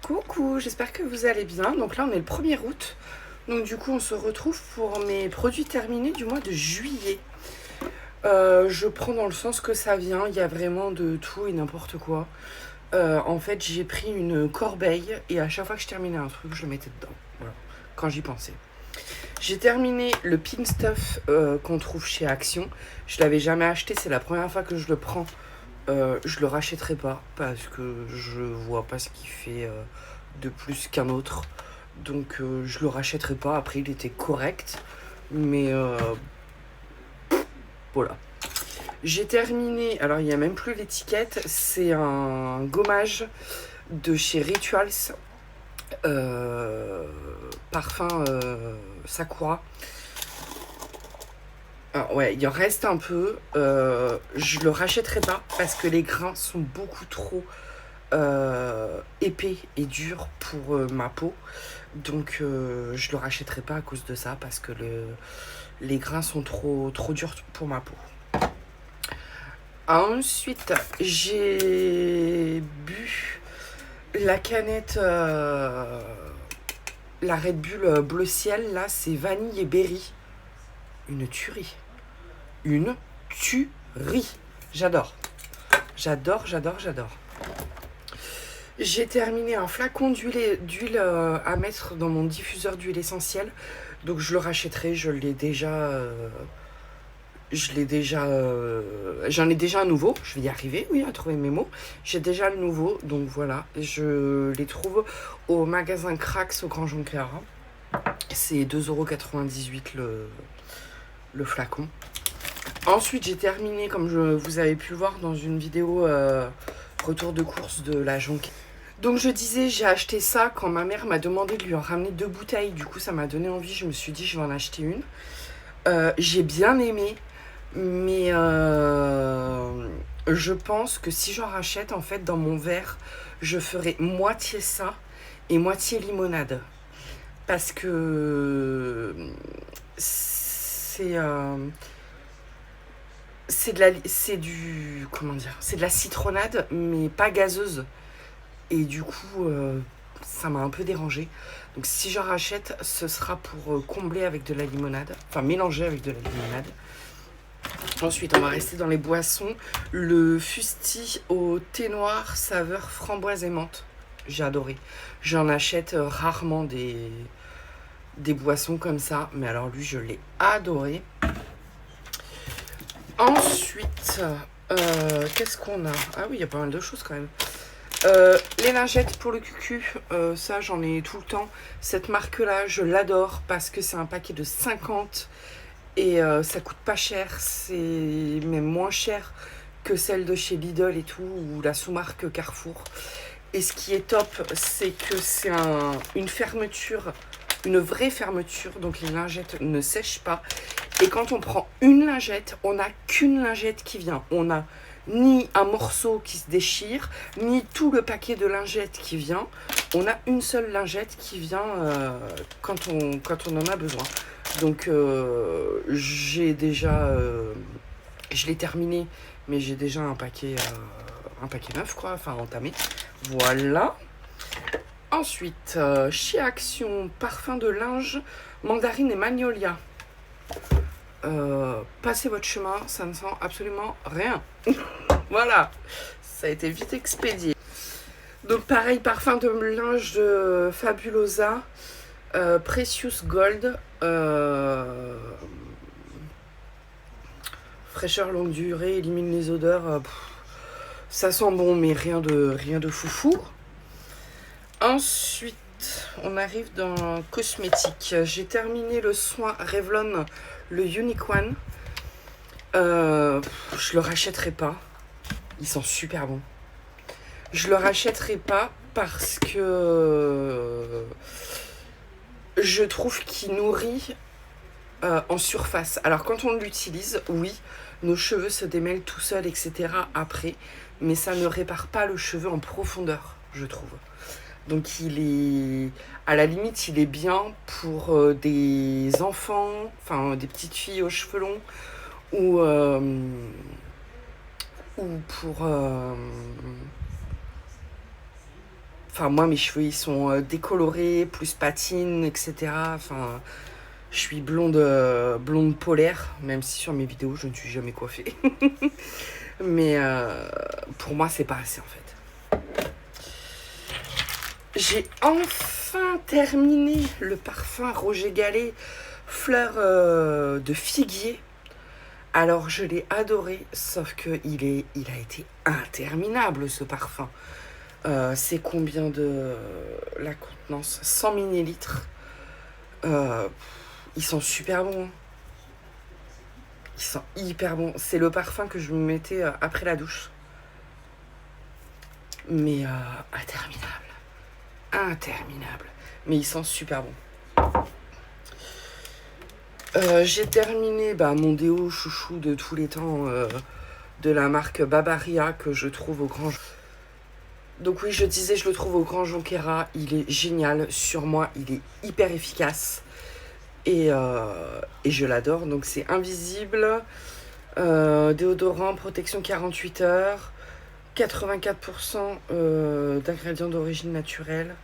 Coucou, j'espère que vous allez bien. Donc là, on est le 1er août. Donc du coup, on se retrouve pour mes produits terminés du mois de juillet. Je prends dans le sens que ça vient. Il y a vraiment de tout et n'importe quoi. En fait, j'ai pris une corbeille et à chaque fois que je terminais un truc, je le mettais dedans. Voilà, quand j'y pensais. J'ai terminé le Pin Stuff qu'on trouve chez Action. Je l'avais jamais acheté, c'est la première fois que je le prends. Je le rachèterai pas parce que je vois pas ce qu'il fait de plus qu'un autre. Donc je le rachèterai pas. Après, il était correct. Mais voilà. J'ai terminé. Alors, il n'y a même plus l'étiquette. C'est un gommage de chez Rituals. Parfum Sakura. Alors, ouais, il en reste un peu. Je le rachèterai pas parce que les grains sont beaucoup trop épais et durs pour ma peau. Donc je le rachèterai pas à cause de ça parce que les grains sont trop durs pour ma peau. Ensuite, j'ai bu la canette, la Red Bull bleu ciel. Là, c'est vanille et berry. Une tuerie. Une tuerie. J'adore. J'adore. J'ai terminé un flacon d'huile à mettre dans mon diffuseur d'huile essentielle. Donc je le rachèterai. J'en ai déjà un nouveau. Je vais y arriver, oui, à trouver mes mots. J'ai déjà le nouveau. Donc voilà. Je les trouve au magasin Crax au Grand Jonquière. C'est 2,98 € le flacon. Ensuite, j'ai terminé, comme vous avez pu le voir dans une vidéo retour de course de la Jonquière. Donc je disais, j'ai acheté ça quand ma mère m'a demandé de lui en ramener 2 bouteilles. Du coup, ça m'a donné envie. Je me suis dit, je vais en acheter une. J'ai bien aimé, mais je pense que si j'en rachète, en fait, dans mon verre, je ferai moitié ça et moitié limonade. Parce que c'est de la citronnade, mais pas gazeuse. Et du coup, ça m'a un peu dérangé. Donc si j'en rachète, ce sera pour combler avec de la limonade. Enfin, mélanger avec de la limonade. Ensuite, on va rester dans les boissons. Le fusti au thé noir, saveur framboise et menthe. J'ai adoré. J'en achète rarement des boissons comme ça. Mais alors lui, je l'ai adoré. Ensuite, qu'est-ce qu'on a? Ah oui, il y a pas mal de choses quand même. Les lingettes pour le cucu, ça j'en ai tout le temps. Cette marque là, je l'adore parce que c'est un paquet de 50 et ça coûte pas cher. C'est même moins cher que celle de chez Lidl et tout, ou la sous-marque Carrefour. Et ce qui est top, c'est que c'est une fermeture, une vraie fermeture, donc les lingettes ne sèchent pas. Et quand on prend une lingette, on n'a qu'une lingette qui vient. On n'a ni un morceau qui se déchire, ni tout le paquet de lingettes qui vient. On a une seule lingette qui vient quand on en a besoin. Donc j'ai déjà, je l'ai terminé, mais j'ai déjà un paquet neuf, quoi, enfin entamé. Voilà. Ensuite, chez Action, parfum de linge, mandarine et magnolia. Passez votre chemin, ça ne sent absolument rien. Voilà, ça a été vite expédié. Donc pareil, parfum de linge de Fabulosa, Precious Gold, fraîcheur longue durée, élimine les odeurs. Ça sent bon, mais rien de foufou. Ensuite, on arrive dans cosmétique. J'ai terminé le soin Revlon, le Unique One. Je le rachèterai pas. Il sent super bon. Je le rachèterai pas parce que je trouve qu'il nourrit en surface. Alors quand on l'utilise, oui, nos cheveux se démêlent tout seuls, etc. après. Mais ça ne répare pas le cheveu en profondeur, je trouve. Donc il est, à la limite, il est bien pour des enfants, enfin des petites filles aux cheveux longs, ou pour Enfin, moi, mes cheveux, ils sont décolorés, plus patine, etc. Enfin, je suis blonde, blonde polaire, même si sur mes vidéos, je ne suis jamais coiffée. Mais pour moi, c'est pas assez, en fait. J'ai enfin terminé le parfum Roger Gallet fleur de figuier. Alors, je l'ai adoré, sauf que il a été interminable, ce parfum. C'est combien de la contenance? 100 millilitres. Euh, Ils sont super bons, hein. Ils sont hyper bons. C'est le parfum que je me mettais après la douche. Mais interminable. Interminable. Mais ils sont super bons. J'ai terminé mon déo chouchou de tous les temps de la marque Babaria que je trouve au Grand. Donc oui, je disais, je le trouve au Grand Jonquera. Il est génial. Sur moi, il est hyper efficace. Et je l'adore. Donc c'est invisible. Déodorant, protection 48 heures. 84% d'ingrédients d'origine naturelle.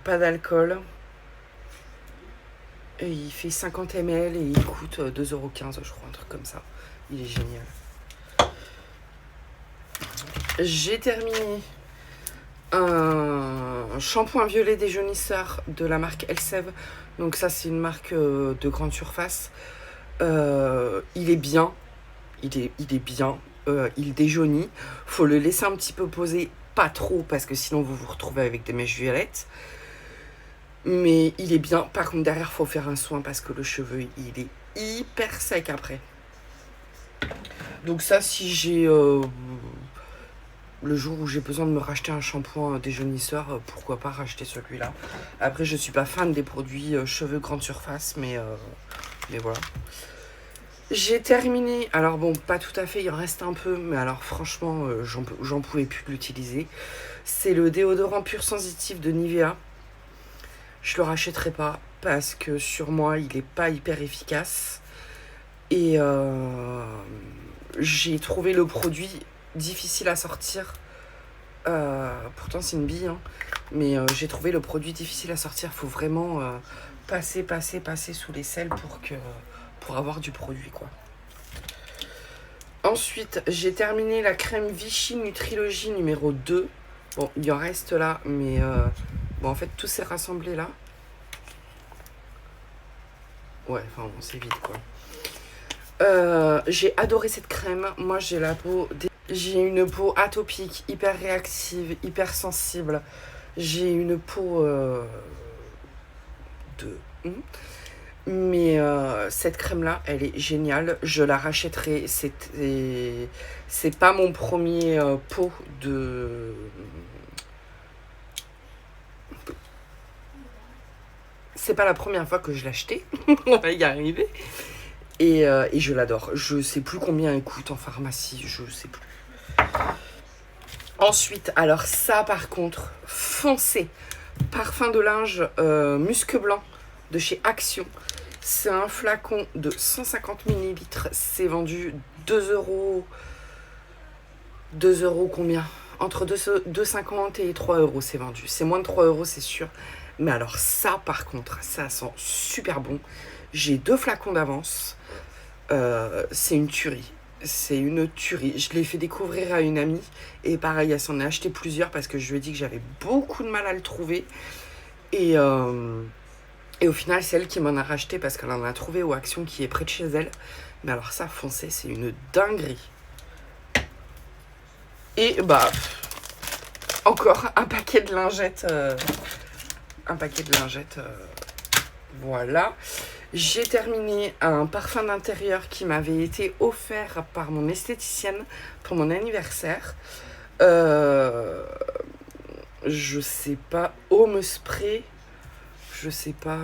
Pas d'alcool. Et il fait 50 ml et il coûte 2,15 €, je crois, un truc comme ça. Il est génial. J'ai terminé un shampoing violet déjaunisseur de la marque Elseve. Donc ça, c'est une marque de grande surface. Il est bien. Il est bien. Il déjaunit. Faut le laisser un petit peu poser. Pas trop, parce que sinon vous vous retrouvez avec des mèches violettes. Mais il est bien. Par contre, derrière, faut faire un soin parce que le cheveu, il est hyper sec après. Donc ça, si j'ai... le jour où j'ai besoin de me racheter un shampoing déjaunisseur, pourquoi pas racheter celui-là. Après, je suis pas fan des produits cheveux grande surface, mais voilà. J'ai terminé. Alors bon, pas tout à fait, il en reste un peu, mais alors franchement, j'en pouvais plus l'utiliser. C'est le déodorant pur sensitif de Nivea. Je le rachèterai pas parce que sur moi, il est pas hyper efficace. Et j'ai trouvé le produit difficile à sortir. Pourtant, c'est une bille, hein. Mais j'ai trouvé le produit difficile à sortir. Faut vraiment passer sous les selles pour avoir du produit, quoi. Ensuite, j'ai terminé la crème Vichy Nutrilogie numéro 2. Bon, il en reste là, mais bon, en fait, tout s'est rassemblé là. Ouais, enfin bon, c'est vide, quoi. J'ai adoré cette crème. Moi, j'ai une peau atopique, hyper réactive, hyper sensible. J'ai une peau de... Mais cette crème-là, elle est géniale. Je la rachèterai. C'est pas mon premier pot de... C'est pas la première fois que je l'achetais. On va y arriver. Et je l'adore. Je sais plus combien elle coûte en pharmacie. Je sais plus. Ensuite, alors ça par contre, foncez. Parfum de linge musc blanc de chez Action. C'est un flacon de 150 ml. C'est vendu 2 €. 2 € combien? Entre 2,50 et 3 € c'est vendu. C'est moins de 3 € c'est sûr. Mais alors ça par contre, ça sent super bon. J'ai 2 flacons d'avance. C'est une tuerie. C'est une tuerie. Je l'ai fait découvrir à une amie. Et pareil, elle s'en a acheté plusieurs parce que je lui ai dit que j'avais beaucoup de mal à le trouver. Et au final, c'est elle qui m'en a racheté parce qu'elle en a trouvé au Action qui est près de chez elle. Mais alors ça, foncez, c'est une dinguerie. Et encore un paquet de lingettes. Voilà. J'ai terminé un parfum d'intérieur qui m'avait été offert par mon esthéticienne pour mon anniversaire. Je sais pas, Home Spray. Je sais pas.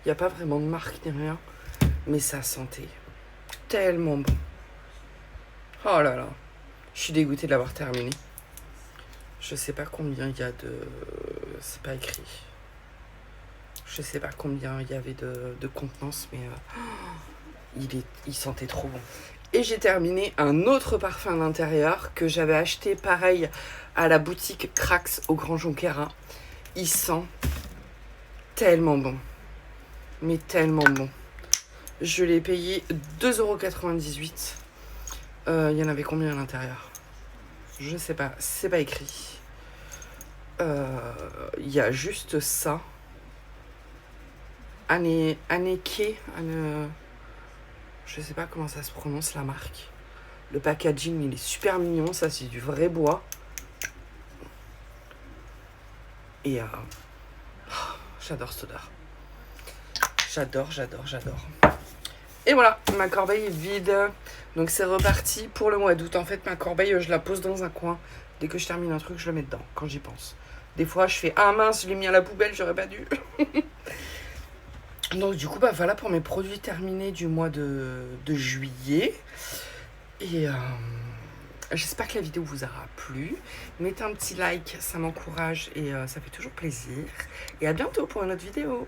Il n'y a pas vraiment de marque ni rien. Mais ça sentait tellement bon. Oh là là. Je suis dégoûtée de l'avoir terminé. Je sais pas combien il y a de... C'est pas écrit. Je sais pas combien il y avait de contenance, mais il sentait trop bon. Et j'ai terminé un autre parfum d'intérieur que j'avais acheté pareil à la boutique Crax au Grand Jonquera. Il sent tellement bon. Mais tellement bon. Je l'ai payé 2,98 €. Il y en avait combien à l'intérieur? Je ne sais pas, c'est pas écrit. Il y a juste ça. Anneke, je sais pas comment ça se prononce la marque. Le packaging il est super mignon, ça c'est du vrai bois. Et j'adore cette odeur. J'adore. Et voilà, ma corbeille est vide. Donc c'est reparti pour le mois d'août. En fait, ma corbeille, je la pose dans un coin. Dès que je termine un truc, je le mets dedans, quand j'y pense. Des fois, je fais « Ah mince, je l'ai mis à la poubelle, j'aurais pas dû !» Donc du coup, bah voilà pour mes produits terminés du mois de juillet. Et j'espère que la vidéo vous aura plu. Mettez un petit like, ça m'encourage et ça fait toujours plaisir. Et à bientôt pour une autre vidéo.